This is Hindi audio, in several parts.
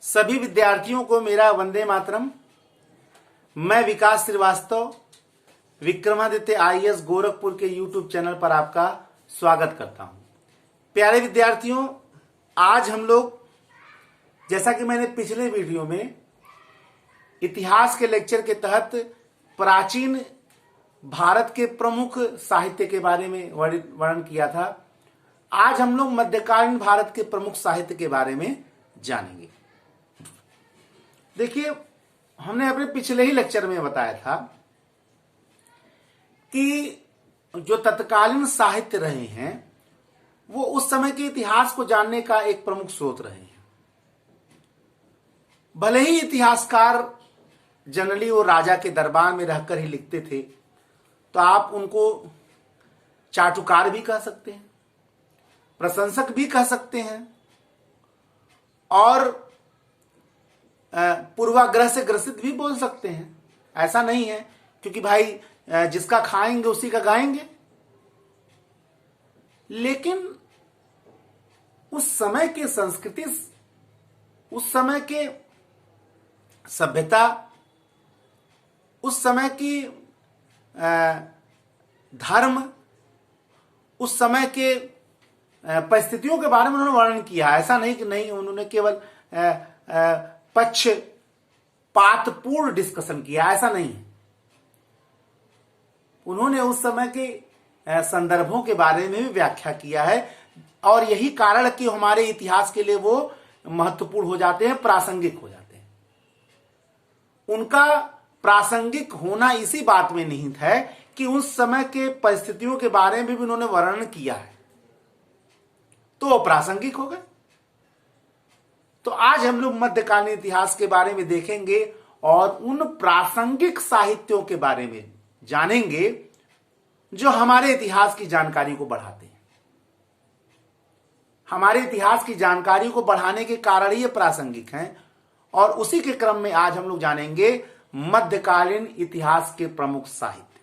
सभी विद्यार्थियों को मेरा वंदे मातरम। मैं विकास श्रीवास्तव विक्रमादित्य आईएएस गोरखपुर के यूट्यूब चैनल पर आपका स्वागत करता हूं। प्यारे विद्यार्थियों, आज हम लोग, जैसा कि मैंने पिछले वीडियो में इतिहास के लेक्चर के तहत प्राचीन भारत के प्रमुख साहित्य के बारे में वर्णन किया था, आज हम लोग मध्यकालीन भारत के प्रमुख साहित्य के बारे में जानेंगे। देखिए, हमने अपने पिछले ही लेक्चर में बताया था कि जो तत्कालीन साहित्य रहे हैं वो उस समय के इतिहास को जानने का एक प्रमुख स्रोत रहे हैं। भले ही इतिहासकार जनरली वो राजा के दरबार में रहकर ही लिखते थे, तो आप उनको चाटुकार भी कह सकते हैं, प्रशंसक भी कह सकते हैं और पूर्वाग्रह से ग्रसित भी बोल सकते हैं। ऐसा नहीं है, क्योंकि भाई जिसका खाएंगे उसी का गाएंगे। लेकिन उस समय की संस्कृति, उस समय के सभ्यता, उस समय की धर्म, उस समय के परिस्थितियों के बारे में उन्होंने वर्णन किया। ऐसा नहीं कि नहीं उन्होंने केवल पक्षपातपूर्ण डिस्कशन किया, ऐसा नहीं है। उन्होंने उस समय के संदर्भों के बारे में भी व्याख्या किया है और यही कारण कि हमारे इतिहास के लिए वो महत्वपूर्ण हो जाते हैं, प्रासंगिक हो जाते हैं। उनका प्रासंगिक होना इसी बात में निहित है कि उस समय के परिस्थितियों के बारे में भी उन्होंने वर्णन किया है, तो वो प्रासंगिक हो गए। तो आज हम लोग मध्यकालीन इतिहास के बारे में देखेंगे और उन प्रासंगिक साहित्यों के बारे में जानेंगे जो हमारे इतिहास की जानकारी को बढ़ाते हैं। हमारे इतिहास की जानकारी को बढ़ाने के कारण ये प्रासंगिक हैं और उसी के क्रम में आज हम लोग जानेंगे मध्यकालीन इतिहास के प्रमुख साहित्य।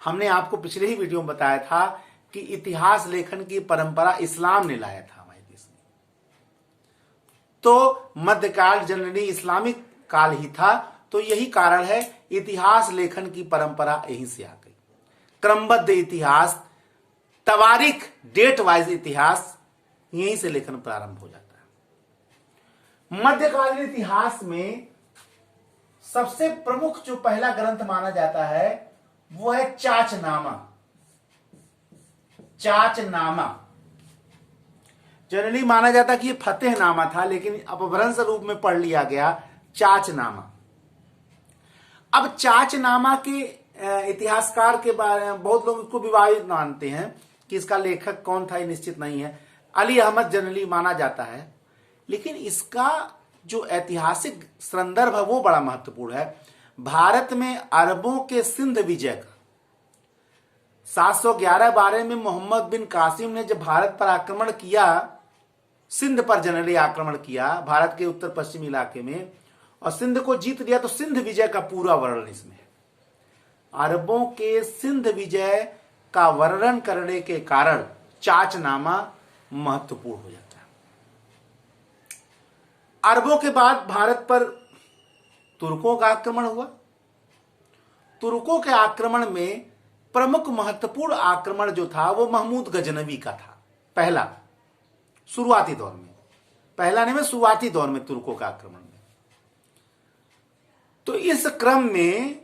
हमने आपको पिछले ही वीडियो में बताया था कि इतिहास लेखन की परंपरा इस्लाम ने लाया था हमारे देश में, तो मध्यकाल जनरली इस्लामिक काल ही था। तो यही कारण है इतिहास लेखन की परंपरा यहीं से आ गई। क्रमबद्ध इतिहास, तवारीख, डेट वाइज इतिहास, यहीं से लेखन प्रारंभ हो जाता है। मध्यकालीन इतिहास में सबसे प्रमुख जो पहला ग्रंथ माना जाता है वो है चाचनामा। चाचनामा जनरली माना जाता कि ये फतेहनामा था, लेकिन अपभ्रंश रूप में पढ़ लिया गया चाचनामा। अब चाचनामा के इतिहासकार के बारे में बहुत लोग इसको विवादित मानते हैं कि इसका लेखक कौन था, ये निश्चित नहीं है। अली अहमद जनरली माना जाता है, लेकिन इसका जो ऐतिहासिक संदर्भ है वो बड़ा महत्वपूर्ण है। भारत में अरबों के सिंध विजय का 711-12 में मोहम्मद बिन कासिम ने जब भारत पर आक्रमण किया, सिंध पर जनरली आक्रमण किया, भारत के उत्तर पश्चिम इलाके में, और सिंध को जीत लिया, तो सिंध विजय का पूरा वर्णन इसमें है। अरबों के सिंध विजय का वर्णन करने के कारण चाचनामा महत्वपूर्ण हो जाता है। अरबों के बाद भारत पर तुर्कों का आक्रमण हुआ। तुर्कों के आक्रमण में प्रमुख महत्वपूर्ण आक्रमण जो था वो महमूद गजनवी का था। पहला शुरुआती दौर में, पहला नहीं में शुरुआती दौर में तुर्कों का आक्रमण में। तो इस क्रम में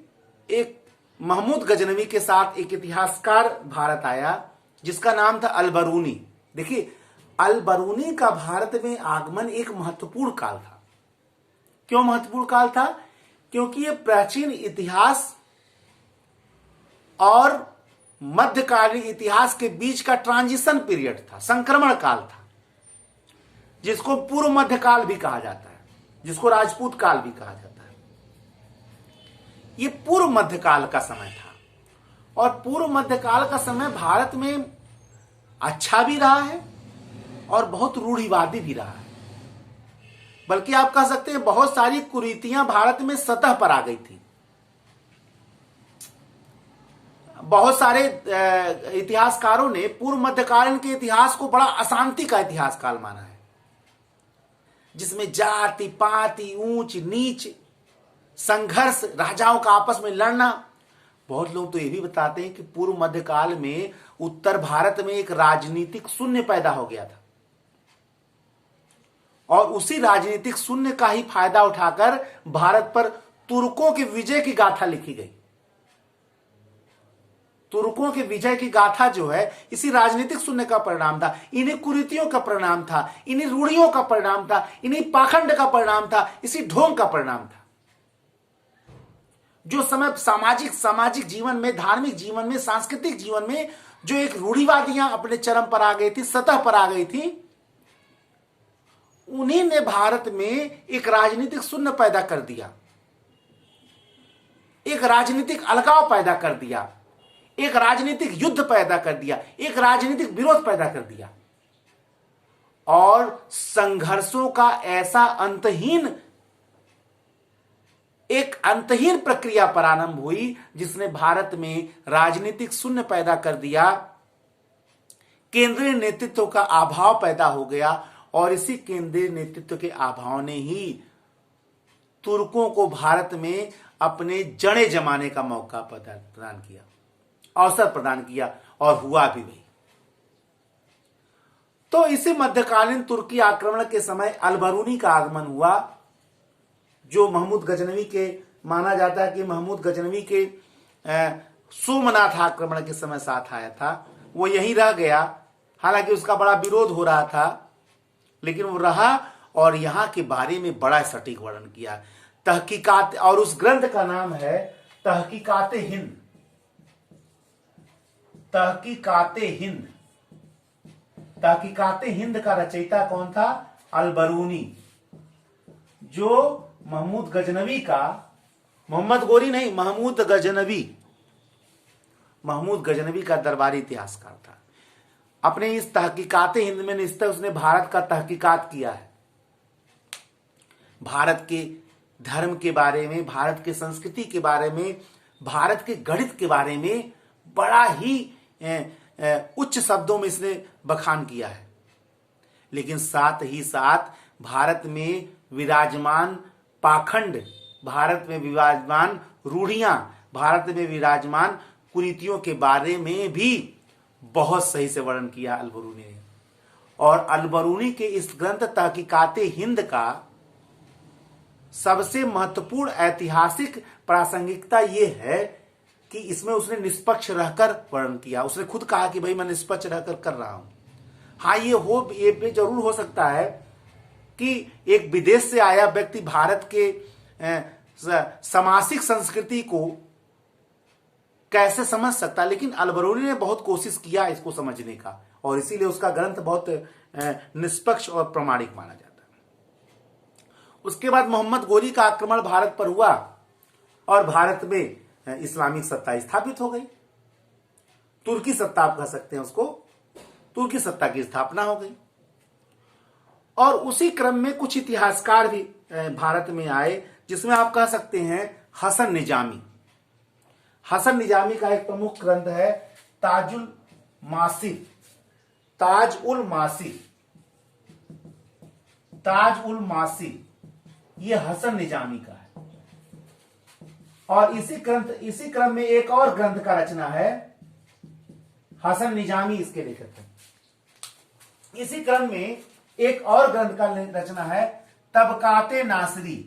एक महमूद गजनवी के साथ एक इतिहासकार भारत आया जिसका नाम था अल-बरूनी। देखिए, अल-बरूनी का भारत में आगमन एक महत्वपूर्ण काल था। क्यों महत्वपूर्ण काल था? क्योंकि यह प्राचीन इतिहास और मध्यकालीन इतिहास के बीच का ट्रांजिशन पीरियड था, संक्रमण काल था, जिसको पूर्व मध्यकाल भी कहा जाता है, जिसको राजपूत काल भी कहा जाता है। ये पूर्व मध्यकाल का समय था और पूर्व मध्यकाल का समय भारत में अच्छा भी रहा है और बहुत रूढ़िवादी भी रहा है। बल्कि आप कह सकते हैं बहुत सारी कुरीतियां भारत में सतह पर आ गई थी। बहुत सारे इतिहासकारों ने पूर्व मध्यकालीन के इतिहास को बड़ा अशांति का इतिहास काल माना है। जिसमें जाति पाति ऊंच नीच संघर्ष, राजाओं का आपस में लड़ना। बहुत लोग तो ये भी बताते हैं कि पूर्व मध्यकाल में उत्तर भारत में एक राजनीतिक शून्य पैदा हो गया था और उसी राजनीतिक शून्य का ही फायदा उठाकर भारत पर तुर्कों की विजय की गाथा लिखी गई। तुर्कों के विजय की गाथा जो है इसी राजनीतिक शून्य का परिणाम था, इन्हीं कुरीतियों का परिणाम था, इन्हीं रूढ़ियों का परिणाम था, इन्हीं पाखंड का परिणाम था, इसी ढोंग का परिणाम था। जो समय सामाजिक जीवन में, धार्मिक जीवन में, सांस्कृतिक जीवन में जो एक रूढ़िवादियां अपने चरम पर आ गई थी, सतह पर आ गई थी, उन्हीं ने भारत में एक राजनीतिक शून्य पैदा कर दिया, एक राजनीतिक अलगाव पैदा कर दिया, एक राजनीतिक युद्ध पैदा कर दिया, एक राजनीतिक विरोध पैदा कर दिया और संघर्षों का ऐसा अंतहीन प्रक्रिया प्रारंभ हुई जिसने भारत में राजनीतिक शून्य पैदा कर दिया, केंद्रीय नेतृत्व का अभाव पैदा हो गया और इसी केंद्रीय नेतृत्व के अभाव ने ही तुर्कों को भारत में अपने जड़ें जमाने का मौका प्रदान किया, अवसर प्रदान किया और हुआ भी वही। तो इसी मध्यकालीन तुर्की आक्रमण के समय अलबरूनी का आगमन हुआ, जो महमूद गजनवी के माना जाता है कि महमूद गजनवी के सोमनाथ आक्रमण के समय साथ आया था। वो यहीं रह गया, हालांकि उसका बड़ा विरोध हो रहा था, लेकिन वो रहा और यहां के बारे में बड़ा सटीक वर्णन किया। तहकीकात, और उस ग्रंथ का नाम है तहकीकाते हिंद। तहकीकाते हिंद, तहकीकाते हिंद का रचयिता कौन था? अलबरूनी, जो महमूद गजनवी का, मोहम्मद गोरी नहीं, महमूद गजनवी का दरबारी इतिहासकार था। अपने इस तहकीकाते हिंद में निश्चित उसने भारत का तहकीकात किया है, भारत के धर्म के बारे में, भारत की संस्कृति के बारे में, भारत के गणित के बारे में बड़ा ही उच्च शब्दों में इसने बखान किया है। लेकिन साथ ही साथ भारत में विराजमान पाखंड, भारत में विराजमान रूढ़ियां, भारत में विराजमान कुरीतियों के बारे में भी बहुत सही से वर्णन किया अलबरूनी ने। और अलबरूनी के इस ग्रंथ तहकीकाते हिंद का सबसे महत्वपूर्ण ऐतिहासिक प्रासंगिकता यह है कि इसमें उसने निष्पक्ष रहकर वर्णन किया। उसने खुद कहा कि भाई मैं निष्पक्ष रहकर कर रहा हूं। हाँ, ये जरूर हो सकता है कि एक विदेश से आया व्यक्ति भारत के सामाजिक संस्कृति को कैसे समझ सकता, लेकिन अलबरूनी ने बहुत कोशिश किया इसको समझने का और इसीलिए उसका ग्रंथ बहुत निष्पक्ष और प्रामाणिक माना जाता है। उसके बाद मोहम्मद गोरी का आक्रमण भारत पर हुआ और भारत में इस्लामिक सत्ता स्थापित हो गई। तुर्की सत्ता आप कह सकते हैं उसको, तुर्की सत्ता की स्थापना हो गई। और उसी क्रम में कुछ इतिहासकार भी भारत में आए, जिसमें आप कह सकते हैं हसन निजामी। हसन निजामी का एक प्रमुख ग्रंथ है ताज उल मासी, ये हसन निजामी का है। और इसी क्रम में एक और ग्रंथ का रचना है, हसन निजामी इसके लेखक हैं। इसी क्रम में एक और ग्रंथ का रचना है तबकाते नासिरी,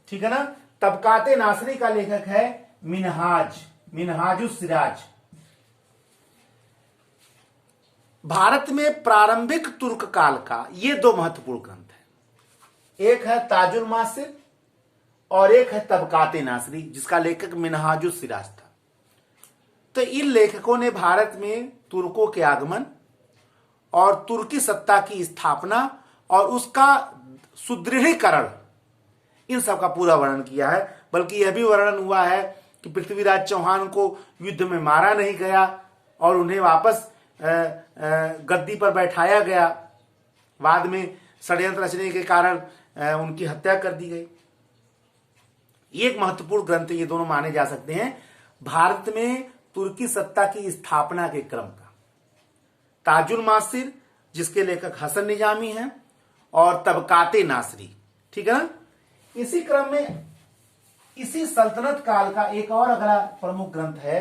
ठीक है ना। तबकाते नासिरी का लेखक है मिनहाजुस सिराज। भारत में प्रारंभिक तुर्क काल का ये दो महत्वपूर्ण ग्रंथ है, एक है ताजुल मासिर और एक है तबकाते नासिरी, जिसका लेखक मिनहाजुस सिराज था। तो इन लेखकों ने भारत में तुर्कों के आगमन और तुर्की सत्ता की स्थापना और उसका सुदृढ़ीकरण, इन सब का पूरा वर्णन किया है। बल्कि यह भी वर्णन हुआ है कि पृथ्वीराज चौहान को युद्ध में मारा नहीं गया और उन्हें वापस गद्दी पर बैठाया गया, बाद में षड्यंत्र रचने के कारण उनकी हत्या कर दी गई। ये एक महत्वपूर्ण ग्रंथ ये दोनों माने जा सकते हैं भारत में तुर्की सत्ता की स्थापना के क्रम का। ताजुल मासिर जिसके लेखक हसन निजामी हैं, और तबकाते नासरी। ठीक है ना। इसी क्रम में इसी सल्तनत काल का एक और अगला प्रमुख ग्रंथ है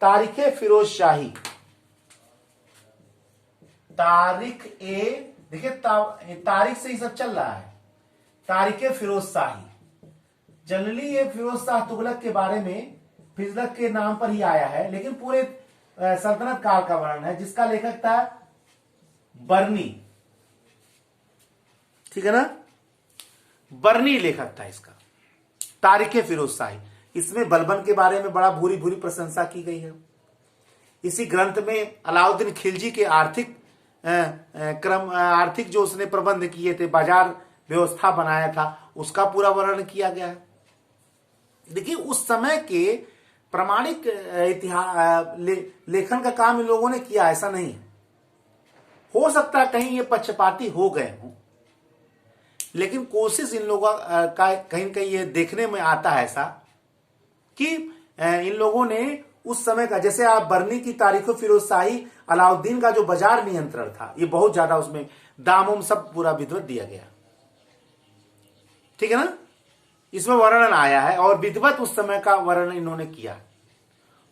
तारीखे फिरोज शाही। देखिए तारीख से ही सब चल रहा है। तारीखे फिरोज शाही, जनरली ये फिरोज शाह तुगलक के बारे में फिजलक के नाम पर ही आया है, लेकिन पूरे सल्तनत काल का वर्णन है, जिसका लेखक था बर्नी। ठीक है ना, बर्नी लेखक था इसका, तारीखे फिरोज शाही। इसमें बलबन के बारे में बड़ा भूरी भूरी प्रशंसा की गई है। इसी ग्रंथ में अलाउद्दीन खिलजी के आर्थिक जो उसने प्रबंध किए थे, बाजार व्यवस्था बनाया था, उसका पूरा वर्णन किया गया है। देखिए उस समय के प्रामाणिक इतिहास लेखन का काम इन लोगों ने किया, ऐसा नहीं है। हो सकता है कहीं ये पक्षपाती हो गए हों, लेकिन कोशिश इन लोगों का कहीं न कहीं ये देखने में आता है ऐसा कि इन लोगों ने उस समय का, जैसे आप बर्नी की तारीखों फिरोज शाही, अलाउद्दीन का जो बाजार नियंत्रण था, ये बहुत ज्यादा, उसमें दाम सब पूरा विधिवत दिया गया। ठीक है ना, इसमें वर्णन आया है और विधिवत उस समय का वर्णन इन्होंने किया।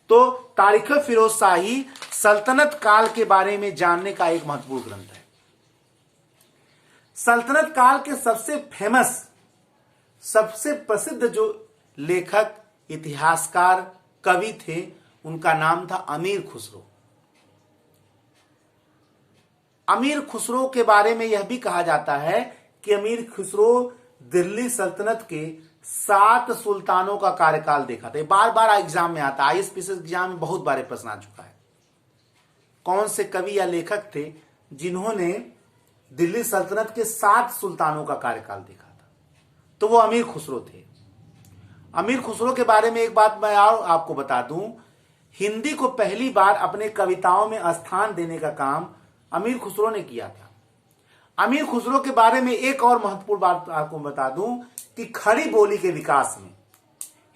तो तारीख फिरोज शाही सल्तनत काल के बारे में जानने का एक महत्वपूर्ण ग्रंथ है। सल्तनत काल के सबसे फेमस, सबसे प्रसिद्ध जो लेखक, इतिहासकार, कवि थे, उनका नाम था अमीर खुसरो। अमीर खुसरो के बारे में यह भी कहा जाता है कि अमीर खुसरो दिल्ली सल्तनत के 7 सुल्तानों का कार्यकाल देखा था। बार बार एग्जाम में आता है, आईएएस एग्जाम में बहुत बार प्रश्न आ चुका है। कौन से कवि या लेखक थे जिन्होंने दिल्ली सल्तनत के 7 सुल्तानों का कार्यकाल देखा था? तो वो अमीर खुसरो थे। अमीर खुसरो के बारे में एक बात मैं आपको बता दूं, हिंदी को पहली बार अपने कविताओं में स्थान देने का काम अमीर खुसरो ने किया था। अमीर खुसरो के बारे में एक और महत्वपूर्ण बात आपको बता दूं कि खड़ी बोली के विकास में,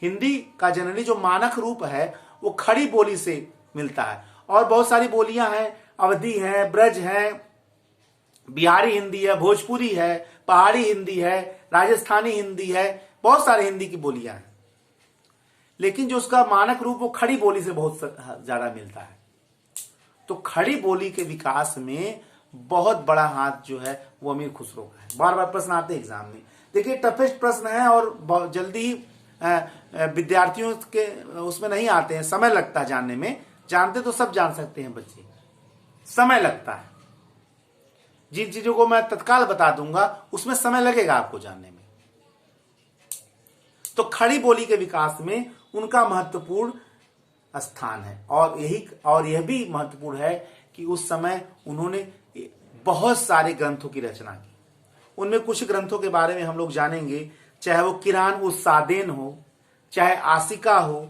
हिंदी का जनरली जो मानक रूप है वो खड़ी बोली से मिलता है, और बहुत सारी बोलियां हैं, अवधी है, ब्रज है, बिहारी हिंदी है, भोजपुरी है, पहाड़ी हिंदी है, राजस्थानी हिंदी है, बहुत सारी हिंदी की बोलियां हैं, लेकिन जो उसका मानक रूप वो खड़ी बोली से बहुत ज्यादा मिलता है। तो खड़ी बोली के विकास में बहुत बड़ा हाथ जो है वो अमीर खुसरो का है। बार बार प्रश्न आते हैं एग्जाम में। देखिए टफेस्ट प्रश्न है और बहुत जल्दी ही विद्यार्थियों के उसमें नहीं आते हैं, समय लगता है जानने में। जानते तो सब जान सकते हैं बच्चे, समय लगता है। जिन चीजों को मैं तत्काल बता दूंगा उसमें समय लगेगा आपको जानने में। तो खड़ी बोली के विकास में उनका महत्वपूर्ण स्थान है, और यह भी महत्वपूर्ण है कि उस समय उन्होंने बहुत सारे ग्रंथों की रचना की। उनमें कुछ ग्रंथों के बारे में हम लोग जानेंगे, चाहे वो किरान उस सादेन हो, चाहे आसिका हो,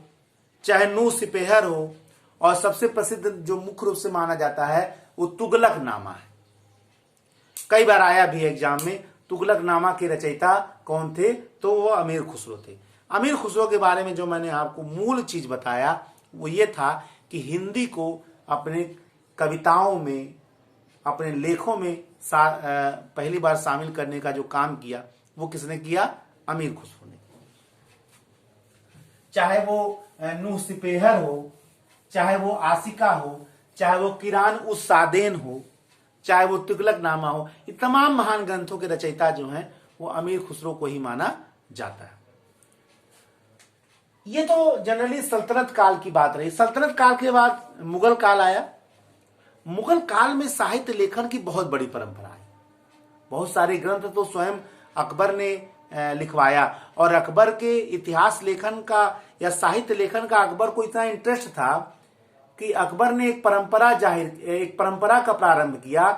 चाहे नू सिपेहर हो, और सबसे प्रसिद्ध जो मुख्य रूप से माना जाता है वो तुगलक नामा है। कई बार आया भी एग्जाम में, तुगलक नामा के रचयिता कौन थे? तो वो अमीर खुसरो थे। अमीर खुसरो के बारे में जो मैंने आपको मूल चीज बताया वो ये था कि हिंदी को अपने कविताओं में, अपने लेखों में पहली बार शामिल करने का जो काम किया वो किसने किया? अमीर खुसरो ने। चाहे वो नूह सिपेहर हो, चाहे वो आसिका हो, चाहे वो किरान उस सादेन हो, चाहे वो तुगलक नामा हो, ये तमाम महान ग्रंथों के रचयिता जो हैं वो अमीर खुसरो को ही माना जाता है। ये तो जनरली सल्तनत काल की बात रही। सल्तनत काल के बाद मुगल काल आया। मुगल काल में साहित्य लेखन की बहुत बड़ी परंपरा है। बहुत सारे ग्रंथ तो स्वयं अकबर ने लिखवाया, और अकबर के इतिहास लेखन का या साहित्य लेखन का अकबर को इतना इंटरेस्ट था कि अकबर ने एक परंपरा का प्रारंभ किया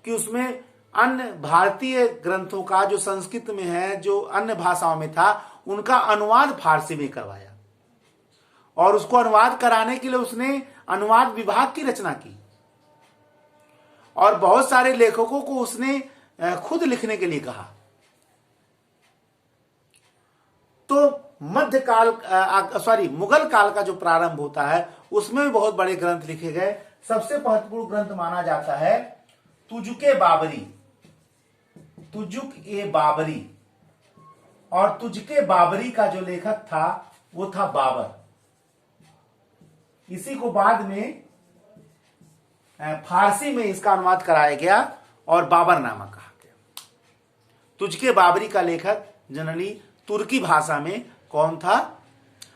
कि उसमें अन्य भारतीय ग्रंथों का जो संस्कृत में है, जो अन्य भाषाओं में था, उनका अनुवाद फारसी में करवाया, और उसको अनुवाद कराने के लिए उसने अनुवाद विभाग की रचना की, और बहुत सारे लेखकों को उसने खुद लिखने के लिए कहा। तो मुगल काल का जो प्रारंभ होता है उसमें भी बहुत बड़े ग्रंथ लिखे गए। सबसे महत्वपूर्ण ग्रंथ माना जाता है तुजुके बाबरी, तुजुक ए बाबरी। और तुजुके बाबरी का जो लेखक था वो था बाबर। इसी को बाद में फारसी में इसका अनुवाद कराया गया और बाबरनामा कहा गया। तुजुके बाबरी का लेखक जनरली तुर्की भाषा में कौन था,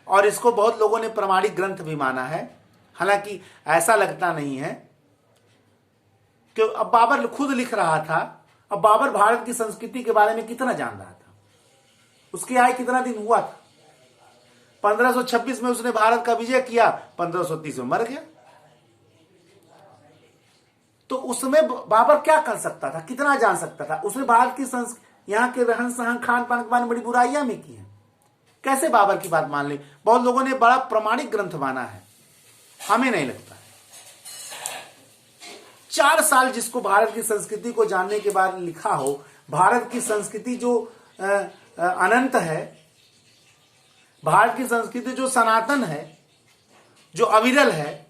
और इसको बहुत लोगों ने प्रमाणिक ग्रंथ भी माना है। हालांकि ऐसा लगता नहीं है कि अब बाबर खुद लिख रहा था। अब बाबर भारत की संस्कृति के बारे में कितना जान रहा था, उसके आए कितना दिन हुआ था। 1526 में उसने भारत का विजय किया, 1530 में मर गया। तो उसमें बाबर क्या कर सकता था, कितना जान सकता था। उसने भारत की यहाँ के रहन सहन खान पान के बारे में बड़ी बुराइयां भी की हैं। कैसे बाबर की बात मान ले। बहुत लोगों ने बड़ा प्रमाणिक ग्रंथ माना है, हमें नहीं लगता। 4 साल जिसको भारत की संस्कृति को जानने के बाद लिखा हो, भारत की संस्कृति जो अनंत है, भारत की संस्कृति जो सनातन है, जो अविरल है,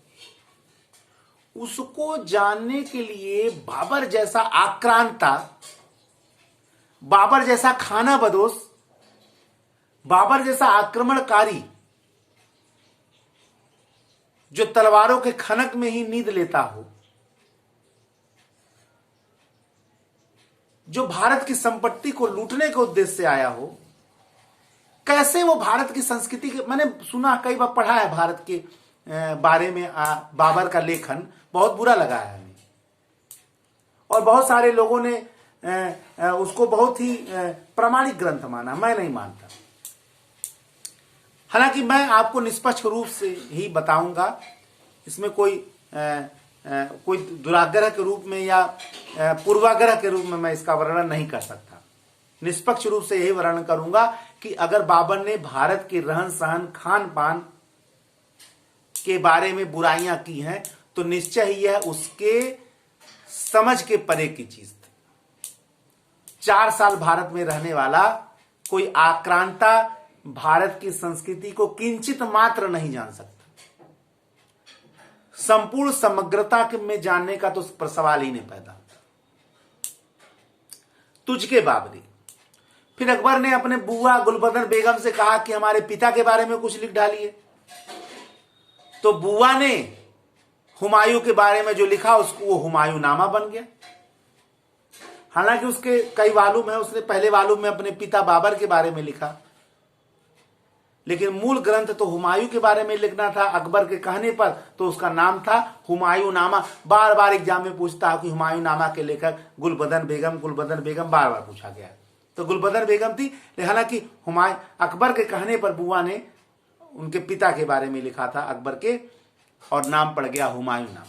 उसको जानने के लिए बाबर जैसा आक्रांता, बाबर जैसा खाना बदोश, बाबर जैसा आक्रमणकारी जो तलवारों के खनक में ही नींद लेता हो, जो भारत की संपत्ति को लूटने के उद्देश्य से आया हो, कैसे वो भारत की संस्कृति के, मैंने सुना कई बार पढ़ा है भारत के बारे में बाबर का लेखन, बहुत बुरा लगा है हमें। और बहुत सारे लोगों ने उसको बहुत ही प्रामाणिक ग्रंथ माना, मैं नहीं मानता। हालांकि मैं आपको निष्पक्ष रूप से ही बताऊंगा, इसमें कोई दुराग्रह के रूप में या पूर्वाग्रह के रूप में मैं इसका वर्णन नहीं कर सकता। निष्पक्ष रूप से यही वर्णन करूंगा कि अगर बाबर ने भारत के रहन सहन खान पान के बारे में बुराइयां की हैं तो निश्चय ही यह उसके समझ के परे की चीज थी। 4 साल भारत में रहने वाला कोई आक्रांता भारत की संस्कृति को किंचित मात्र नहीं जान सकता। संपूर्ण समग्रता में जानने का तो सवाल ही नहीं पैदा। तुजुके बाबरी। फिर अकबर ने अपने बुआ गुलबदन बेगम से कहा कि हमारे पिता के बारे में कुछ लिख डालिए। तो बुआ ने हुमायूं के बारे में जो लिखा उसको वो हुमायूं नामा बन गया। हालांकि उसके कई वालुम है, उसने पहले वालुम में अपने पिता बाबर के बारे में लिखा, लेकिन मूल ग्रंथ तो हुमायूं के बारे में लिखना था अकबर के कहने पर, तो उसका नाम था हुमायूं नामा। बार बार एग्जाम में पूछता है कि हुमायूं नामा के लेखक गुलबदन बेगम बार बार पूछा गया, तो गुलबदन बेगम थी। हालांकि अकबर के कहने पर बुआ ने उनके पिता के बारे में लिखा था अकबर के, और नाम पड़ गया हुमायूं नामा।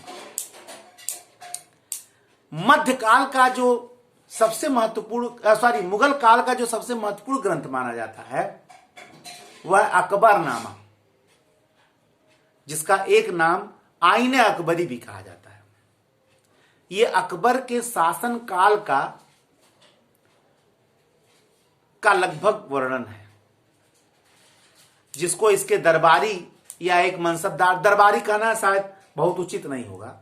मध्यकाल का जो सबसे महत्वपूर्ण मुगल काल का जो सबसे महत्वपूर्ण ग्रंथ माना जाता है वह अकबरनामा, जिसका एक नाम आईने अकबरी भी कहा जाता है। यह अकबर के शासन काल का लगभग वर्णन है, जिसको इसके दरबारी या एक मनसबदार, दरबारी कहना शायद बहुत उचित नहीं होगा,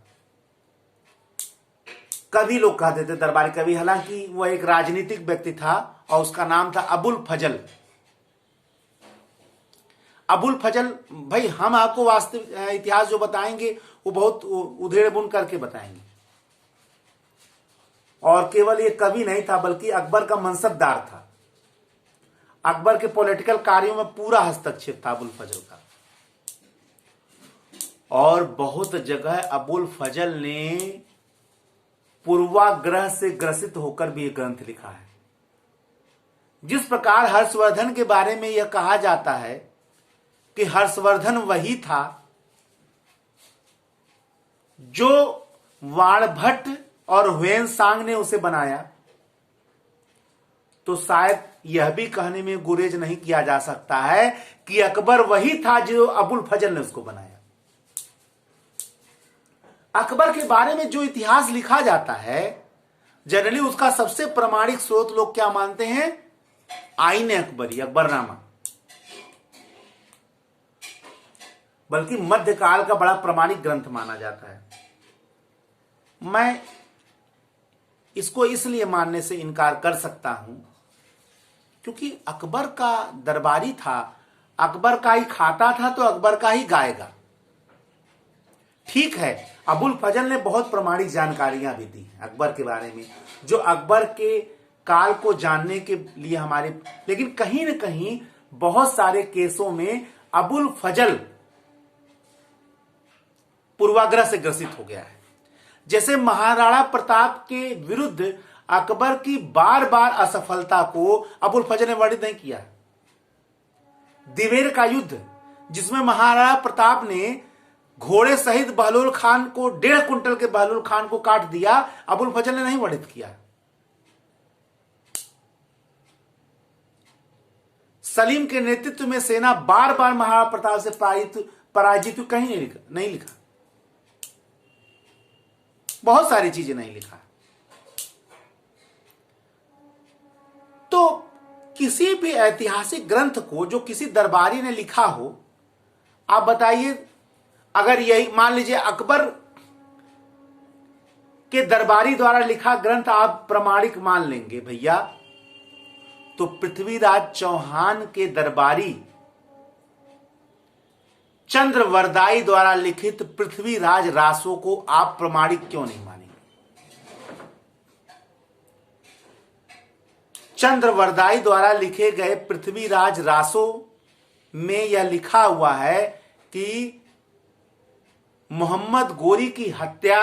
कवि लोग कहते थे दरबारी कवि। हालांकि वह एक राजनीतिक व्यक्ति था और उसका नाम था अबुल फजल। अबुल फजल भाई, हम आपको वास्तविक इतिहास जो बताएंगे वो बहुत उधेड़ बुन करके बताएंगे। और केवल ये कवि नहीं था बल्कि अकबर का मनसबदार था। अकबर के पॉलिटिकल कार्यों में पूरा हस्तक्षेप था अबुल फजल का। और बहुत जगह अबुल फजल ने पूर्वाग्रह से ग्रसित होकर भी एक ग्रंथ लिखा है। जिस प्रकार हर्षवर्धन के बारे में यह कहा जाता है कि हर्षवर्धन वही था जो वाणभट्ट और ह्वेनसांग ने उसे बनाया, तो शायद यह भी कहने में गुरेज नहीं किया जा सकता है कि अकबर वही था जो अबुल फजल ने उसको बनाया। अकबर के बारे में जो इतिहास लिखा जाता है, जनरली उसका सबसे प्रमाणिक स्रोत लोग क्या मानते हैं? आईने अकबरी, अकबरनामा। बल्कि मध्यकाल का बड़ा प्रमाणिक ग्रंथ माना जाता है। मैं इसको इसलिए मानने से इनकार कर सकता हूं क्योंकि अकबर का दरबारी था, अकबर का ही खाता था तो अकबर का ही गाएगा। ठीक है, अबुल फजल ने बहुत प्रमाणिक जानकारियां भी दी अकबर के बारे में, जो अकबर के काल को जानने के लिए हमारे, लेकिन कहीं न कहीं बहुत सारे केसों में अबुल फजल पूर्वाग्रह से ग्रसित हो गया है। जैसे महाराणा प्रताप के विरुद्ध अकबर की बार बार असफलता को अबुल फजल ने वर्णित नहीं किया। दिवेर का युद्ध जिसमें महाराणा प्रताप ने घोड़े सहित बहलोल खान को 1.5 कुंटल के बहलोल खान को काट दिया, अबुल फजल ने नहीं वर्णित किया। सलीम के नेतृत्व में सेना बार बार महाराणा प्रताप से पराजित कहीं नहीं लिखा। बहुत सारी चीजें नहीं लिखा। तो किसी भी ऐतिहासिक ग्रंथ को जो किसी दरबारी ने लिखा हो, आप बताइए, अगर यही मान लीजिए अकबर के दरबारी द्वारा लिखा ग्रंथ आप प्रमाणिक मान लेंगे भैया, तो पृथ्वीराज चौहान के दरबारी चंद्रवरदाई द्वारा लिखित पृथ्वीराज रासों को आप प्रमाणिक क्यों नहीं मानेंगे? चंद्रवरदाई द्वारा लिखे गए पृथ्वीराज रासों में यह लिखा हुआ है कि मोहम्मद गोरी की हत्या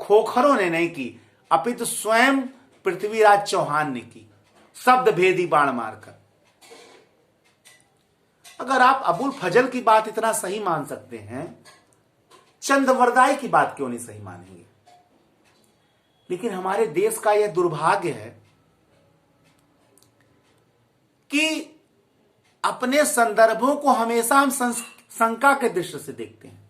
खोखरों ने नहीं की, अपितु स्वयं पृथ्वीराज चौहान ने की, शब्द भेदी बाण मारकर। अगर आप अबुल फजल की बात इतना सही मान सकते हैं, चंद्रवरदाई की बात क्यों नहीं सही मानेंगे? लेकिन हमारे देश का यह दुर्भाग्य है कि अपने संदर्भों को हमेशा हम शंका के दृष्टि से देखते हैं।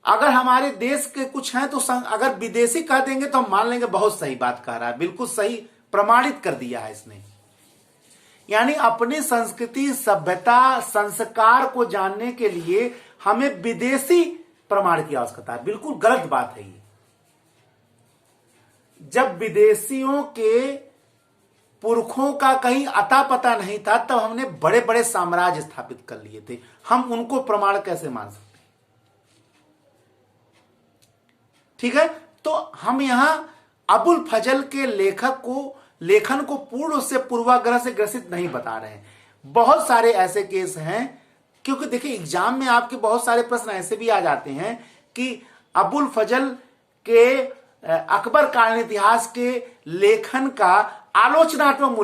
अगर हमारे देश के कुछ हैं तो अगर विदेशी कह देंगे तो हम मान लेंगे बहुत सही बात कह रहा है, बिल्कुल सही प्रमाणित कर दिया है इसने। यानी अपनी संस्कृति, सभ्यता, संस्कार को जानने के लिए हमें विदेशी प्रमाण की आवश्यकता है। बिल्कुल गलत बात है ये। जब विदेशियों के पुरखों का कहीं अता पता नहीं था तब हमने बड़े बड़े साम्राज्य स्थापित कर लिए थे, हम उनको प्रमाण कैसे मान सकते? ठीक है, तो हम यहां अबुल फजल के लेखन को पूर्ण से पूर्वाग्रह से ग्रसित नहीं बता रहे हैं। बहुत सारे ऐसे केस हैं, क्योंकि देखिए एग्जाम में आपके बहुत सारे प्रश्न ऐसे भी आ जाते हैं कि अबुल फजल के अकबर कालीन इतिहास के लेखन का आलोचनात्मक मूल्य